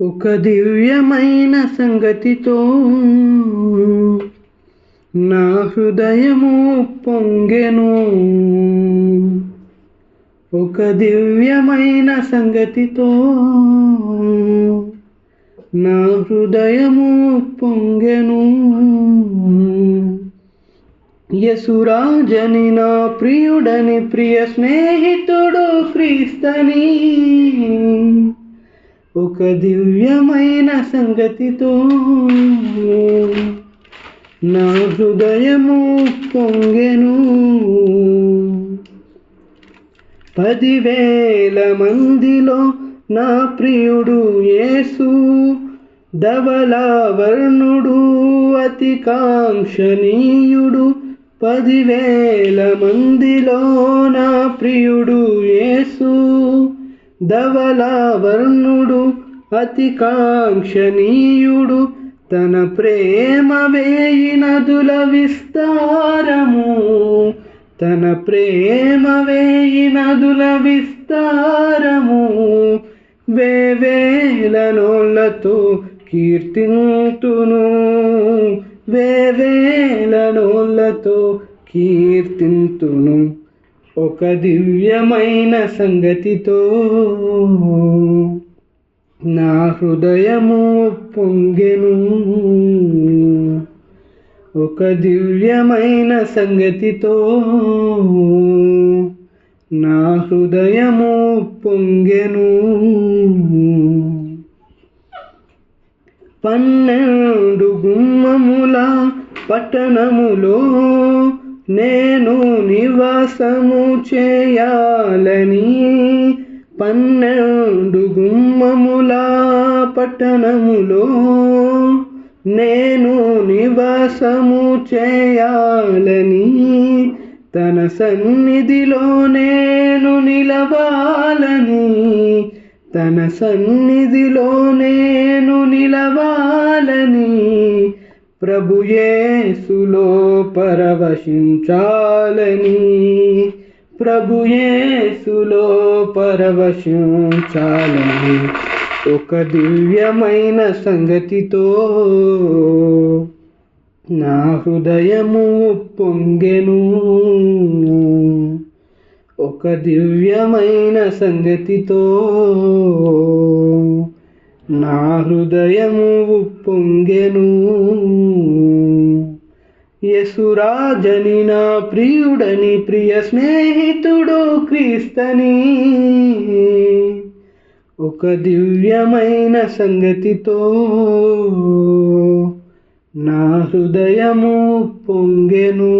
ఒక దివ్యమైన సంగతితో నా హృదయము పొంగెను. ఒక దివ్యమైన సంగతితో నా హృదయము పొంగెను. యేసురాజని నా ప్రియుడని, ప్రియ స్నేహితుడు క్రీస్తని, ఒక దివ్యమైన సంగతితో నా హృదయము పొంగెను. 10,000 మందిలో నా ప్రియుడు యేసు, ధవళవర్ణుడు అతి కాంక్షణీయుడు. 10,000 మందిలో నా ప్రియుడు యేసు, ధవళవర్ణుడు అతి కాంక్షణీయుడు. తన ప్రేమ 1000 నదుల విస్తారము, తన ప్రేమ 1000 నదుల విస్తారము. వేవేల నోళ్ళతో కీర్తింతును, వేవేల నోళ్ళతో కీర్తింతును. ఒక దివ్యమైన సంగతితో నా హృదయము పొంగెను. ఒక దివ్యమైన సంగతితో నా హృదయము పొంగెను. 12 గుమ్మముల పట్టణములో నేను నివాసము చేయాలని, 12 గుమ్మముల పట్టణములో నేను నివాసము చేయాలని, తన సన్నిధిలో నేను నిలవాలని, తన సన్నిధిలో నేను నిలవాలని, ప్రభు యేసులో పరవశించాలని, ప్రభు యేసులో పరవశించాలని. ఒక దివ్యమైన సంగతితో నా హృదయము పొంగెను. ఒక దివ్యమైన సంగతితో నా హృదయము పొంగెను. యేసురాజని నా ప్రియుడని, ప్రియ స్నేహితుడు క్రీస్తని, ఒక దివ్యమైన సంగతితో నా హృదయము పొంగెను.